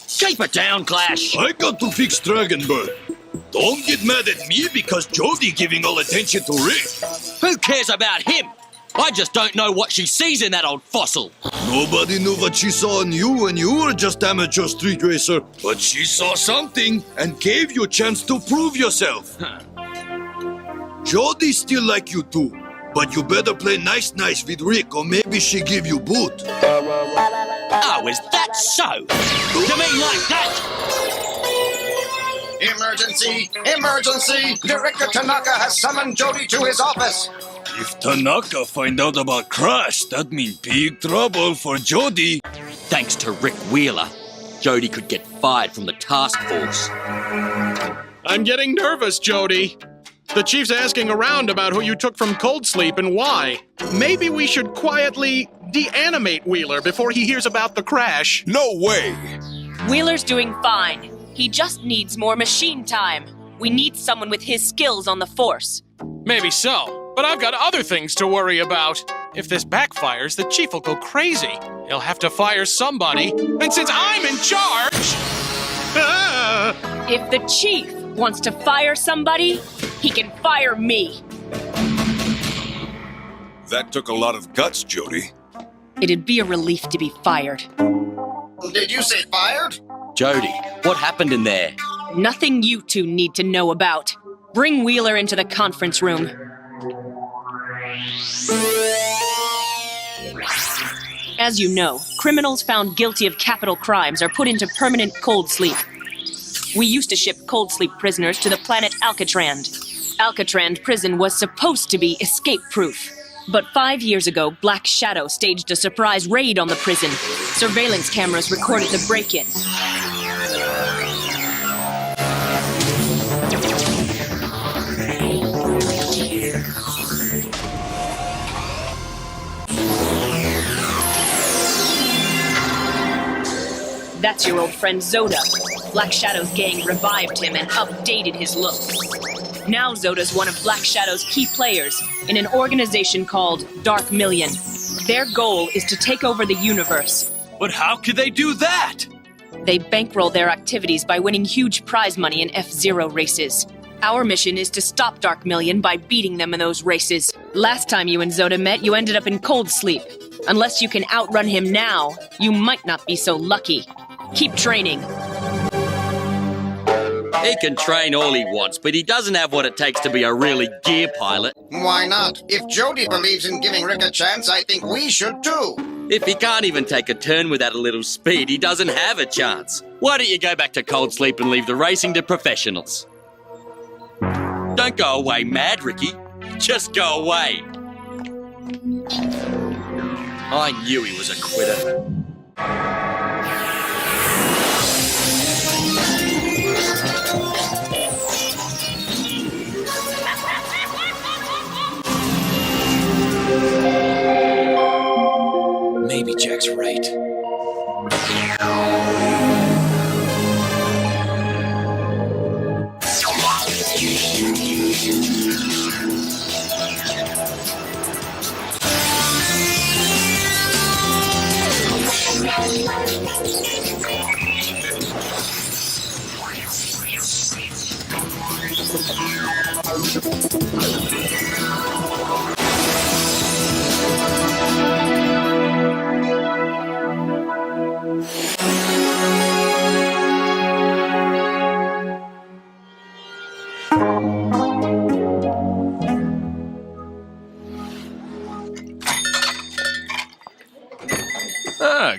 Keep it down, Clash. I got to fix Dragonbird. Don't get mad at me because Jody giving all attention to Rick. Who cares about him? I just don't know what she sees in that old fossil. Nobody knew what she saw in you when you were just amateur street racer. But she saw something and gave you a chance to prove yourself. Jody still like you too. But you better play nice with Rick or maybe she give you boot. Oh, is that so? You mean like that? Emergency! Emergency! Director Tanaka has summoned Jody to his office. If Tanaka find out about Crash, that mean big trouble for Jody. Thanks to Rick Wheeler, Jody could get fired from the task force. I'm getting nervous, Jody. The chief's asking around about who you took from Cold Sleep and why. Maybe we should quietly deanimate Wheeler before he hears about the crash. No way! Wheeler's doing fine. He just needs more machine time. We need someone with his skills on the force. Maybe so, but I've got other things to worry about. If this backfires, the chief will go crazy. He'll have to fire somebody, and since I'm in charge... If the chief wants to fire somebody, he can fire me. That took a lot of guts, Jody. It'd be a relief to be fired. Did you say fired? Jody, what happened in there? Nothing you two need to know about. Bring Wheeler into the conference room. As you know, criminals found guilty of capital crimes are put into permanent cold sleep. We used to ship cold sleep prisoners to the planet Alcatrand. Alcatrand prison was supposed to be escape-proof. But 5 years ago, Black Shadow staged a surprise raid on the prison. Surveillance cameras recorded the break-in. That's your old friend Zoda. Black Shadow's gang revived him and updated his look. Now Zoda's one of Black Shadow's key players in an organization called Dark Million. Their goal is to take over the universe. But how could they do that? They bankroll their activities by winning huge prize money in F-Zero races. Our mission is to stop Dark Million by beating them in those races. Last time you and Zoda met, you ended up in cold sleep. Unless you can outrun him now, you might not be so lucky. Keep training. He can train all he wants, but he doesn't have what it takes to be a really gear pilot. Why not? If Jody believes in giving Rick a chance, I think we should too. If he can't even take a turn without a little speed, he doesn't have a chance. Why don't you go back to cold sleep and leave the racing to professionals? Don't go away mad, Ricky. Just go away. I knew he was a quitter. Maybe Jack's right.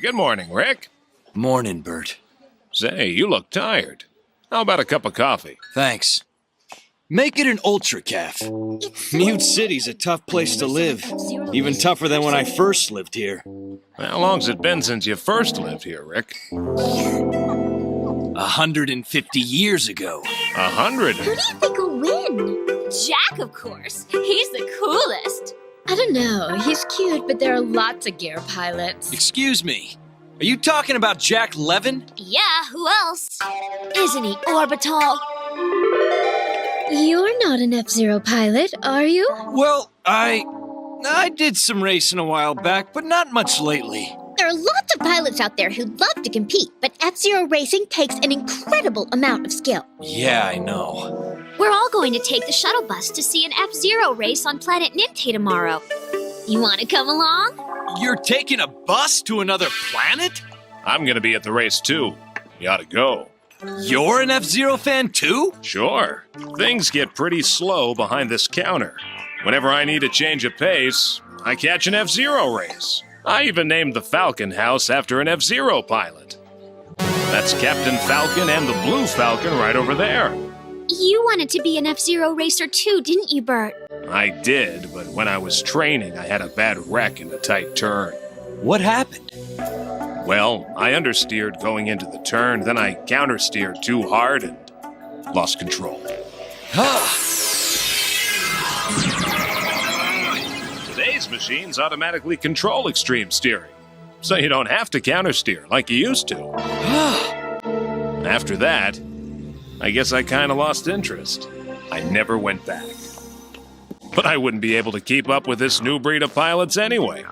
Good morning, Rick. Morning, Bert. Say, you look tired. How about a cup of coffee? Thanks. Make it an ultra caf. Mute City's a tough place to live. Even tougher than when I first lived here. How long's it been since you first lived here, Rick? 150 years ago. 100? Who do you think will win? Jack, of course. He's the coolest. I don't know. He's cute, but there are lots of gear pilots. Excuse me. Are you talking about Jack Levin? Yeah, who else? Isn't he orbital? You're not an F-Zero pilot, are you? Well, I did some racing a while back, but not much lately. There are are lots of pilots out there who love to compete, but F-Zero racing takes an incredible amount of skill. Yeah, I know. We're all going to take the shuttle bus to see an F-Zero race on planet Ninte tomorrow. You want to come along? You're taking a bus to another planet? I'm gonna be at the race too. You ought to go. You're an F-Zero fan too? Sure. Things get pretty slow behind this counter. Whenever I need a change of pace, I catch an F-Zero race. I even named the Falcon house after an F-Zero pilot. That's Captain Falcon and the Blue Falcon right over there. You wanted to be an F-Zero racer too, didn't you, Bert? I did, but when I was training, I had a bad wreck in a tight turn. What happened? Well, I understeered going into the turn, then I countersteered too hard and lost control. Today's machines automatically control extreme steering, so you don't have to countersteer like you used to. After that, I guess I kind of lost interest. I never went back. But I wouldn't be able to keep up with this new breed of pilots anyway.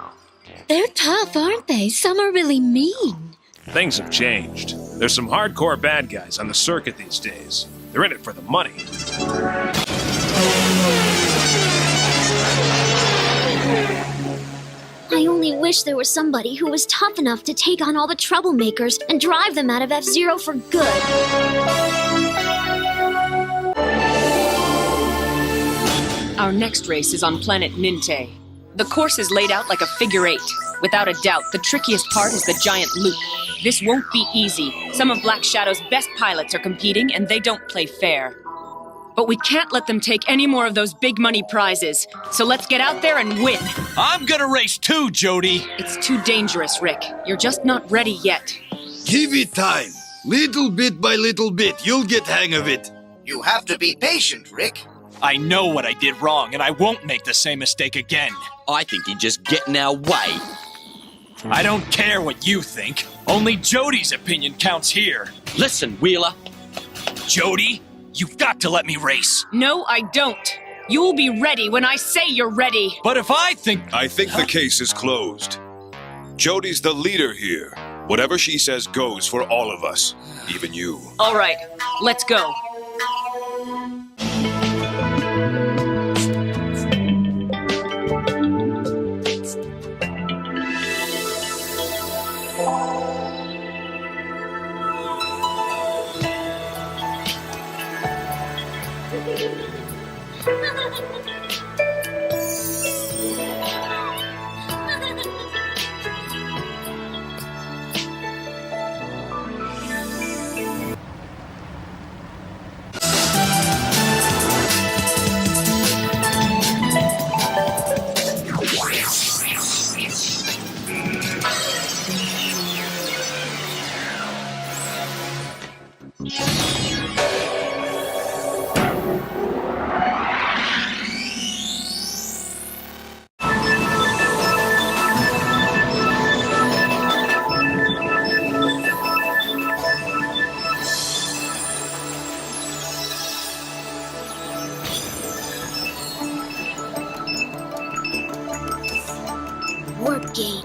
They're tough, aren't they? Some are really mean. Things have changed. There's some hardcore bad guys on the circuit these days. They're in it for the money. I only wish there was somebody who was tough enough to take on all the troublemakers and drive them out of F-Zero for good. Our next race is on planet Ninte. The course is laid out like a figure eight. Without a doubt, the trickiest part is the giant loop. This won't be easy. Some of Black Shadow's best pilots are competing, and they don't play fair. But we can't let them take any more of those big money prizes. So let's get out there and win. I'm gonna race too, Jody. It's too dangerous, Rick. You're just not ready yet. Give it time. Little bit by little bit, you'll get hang of it. You have to be patient, Rick. I know what I did wrong, and I won't make the same mistake again. I think he'd just get in our way. I don't care what you think. Only Jody's opinion counts here. Listen, Wheeler. Jody, you've got to let me race. No, I don't. You'll be ready when I say you're ready. But if I think... I think the case is closed. Jody's the leader here. Whatever she says goes for all of us, even you. All right, let's go. Warp gate.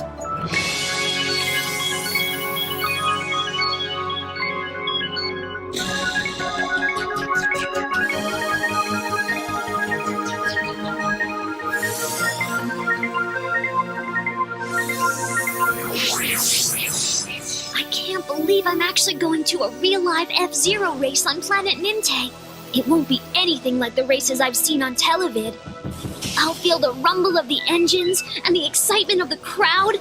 I can't believe I'm actually going to a real-live F-Zero race on planet Ninte. It won't be anything like the races I've seen on televid. I'll feel the rumble of the engines and the excitement of the crowd,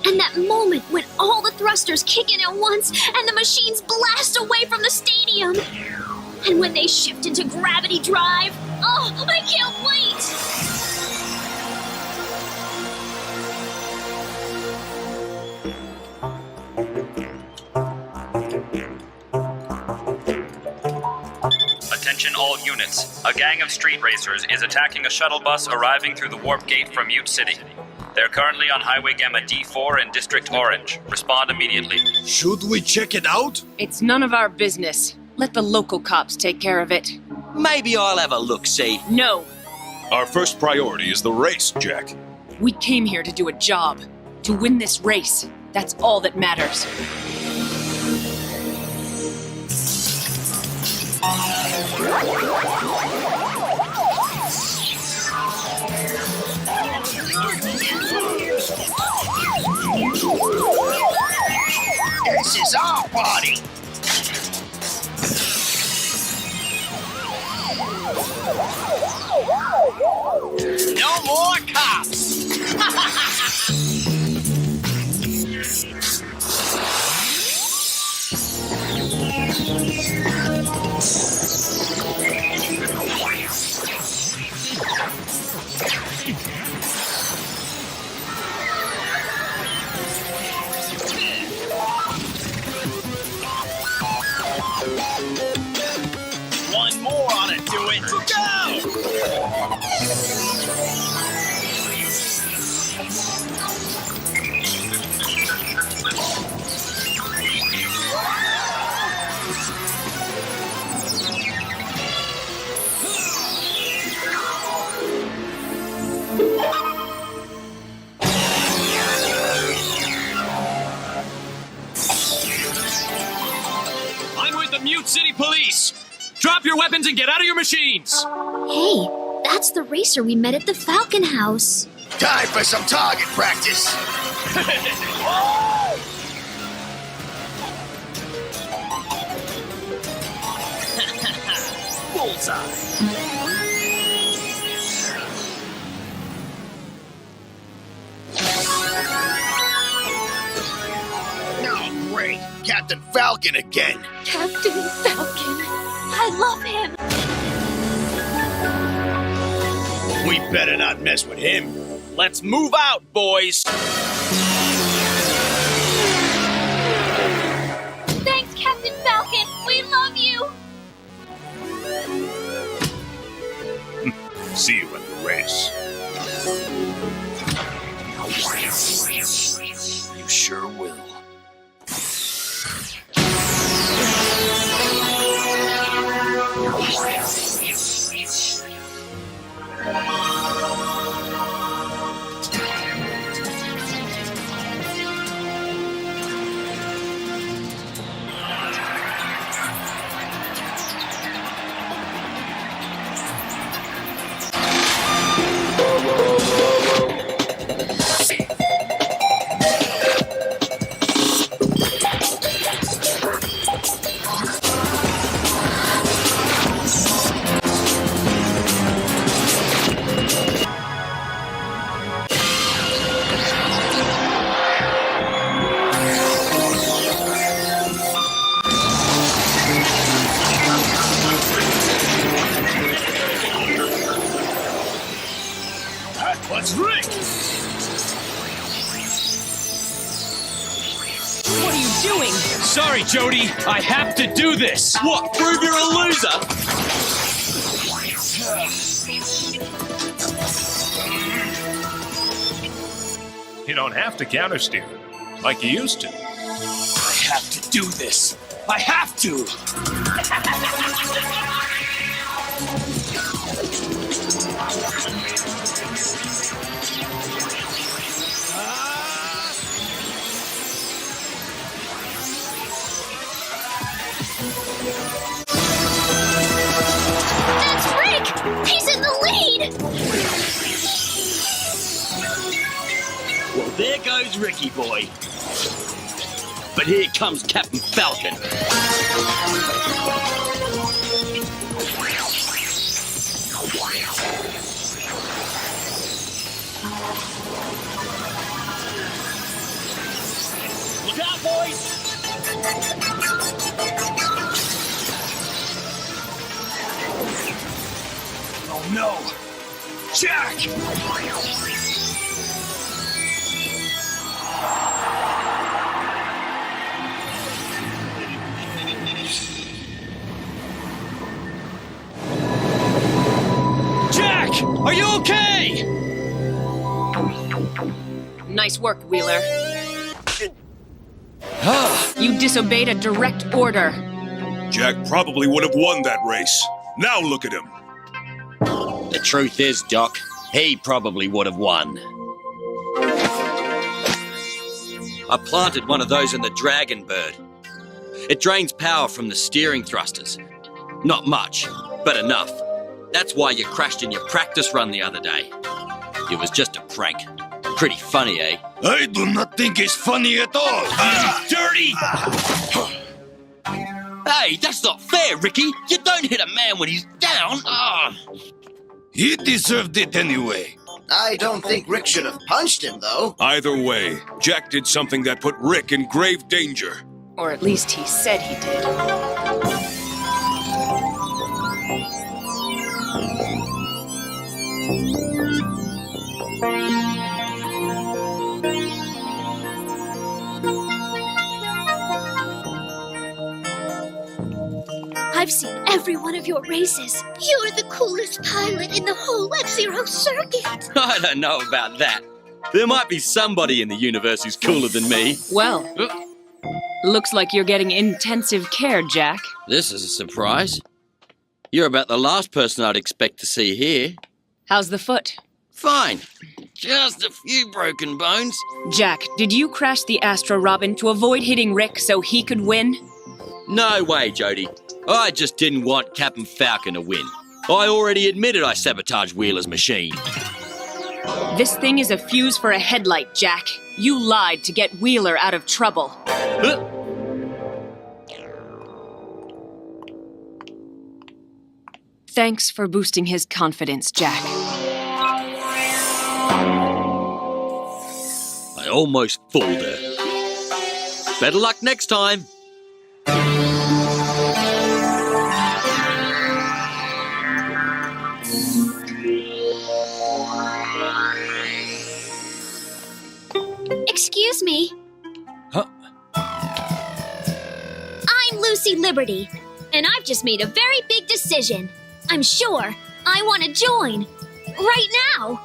and that moment when all the thrusters kick in at once and the machines blast away from the stadium. And when they shift into gravity drive, oh, I can't wait! Attention all units. A gang of street racers is attacking a shuttle bus arriving through the warp gate from Ute City. They're currently on Highway Gamma D4 in District Orange. Respond immediately. Should we check it out? It's none of our business. Let the local cops take care of it. Maybe I'll have a look-see. No. Our first priority is the race, Jack. We came here to do a job. To win this race. That's all that matters. This is our party. No more cops. One more ought to do it. Go! I'm with the Mute City Police! Drop your weapons and get out of your machines! Hey, that's the racer we met at the Falcon house. Time for some target practice. Bullseye. Oh, great. Captain Falcon again. Captain Falcon. I love him. We better not mess with him. Let's move out, boys! Thanks, Captain Falcon. We love you. See you at the race. You sure will. What's rigged? What are you doing? Sorry, Jody. I have to do this. What? Prove you're a loser? You don't have to countersteer like you used to. I have to do this. I have to. That's Rick. He's in the lead. Well, there goes Ricky boy. But here comes Captain Falcon. Look out, boys! Oh no! Jack! Jack! Are you okay? Nice work, Wheeler. You disobeyed a direct order. Jack probably would have won that race. Now look at him. The truth is, Doc, he probably would have won. I planted one of those in the Dragon Bird. It drains power from the steering thrusters. Not much, but enough. That's why you crashed in your practice run the other day. It was just a prank. Pretty funny, eh? I do not think it's funny at all. Dirty! Hey, that's not fair, Ricky. You don't hit a man when he's down. He deserved it anyway. I don't think Rick should have punched him, though. Either way, Jack did something that put Rick in grave danger. Or at least he said he did. I've seen every one of your races. You're the coolest pilot in the whole F-Zero circuit. I don't know about that. There might be somebody in the universe who's cooler than me. Well, looks like you're getting intensive care, Jack. This is a surprise. You're about the last person I'd expect to see here. How's the foot? Fine. Just a few broken bones. Jack, did you crash the Astro Robin to avoid hitting Rick so he could win? No way, Jody. I just didn't want Captain Falcon to win. I already admitted I sabotaged Wheeler's machine. This thing is a fuse for a headlight, Jack. You lied to get Wheeler out of trouble. Thanks for boosting his confidence, Jack. I almost fooled her. Better luck next time. Excuse me. Huh? I'm Lucy Liberty, and I've just made a very big decision. I'm sure I want to join. Right now.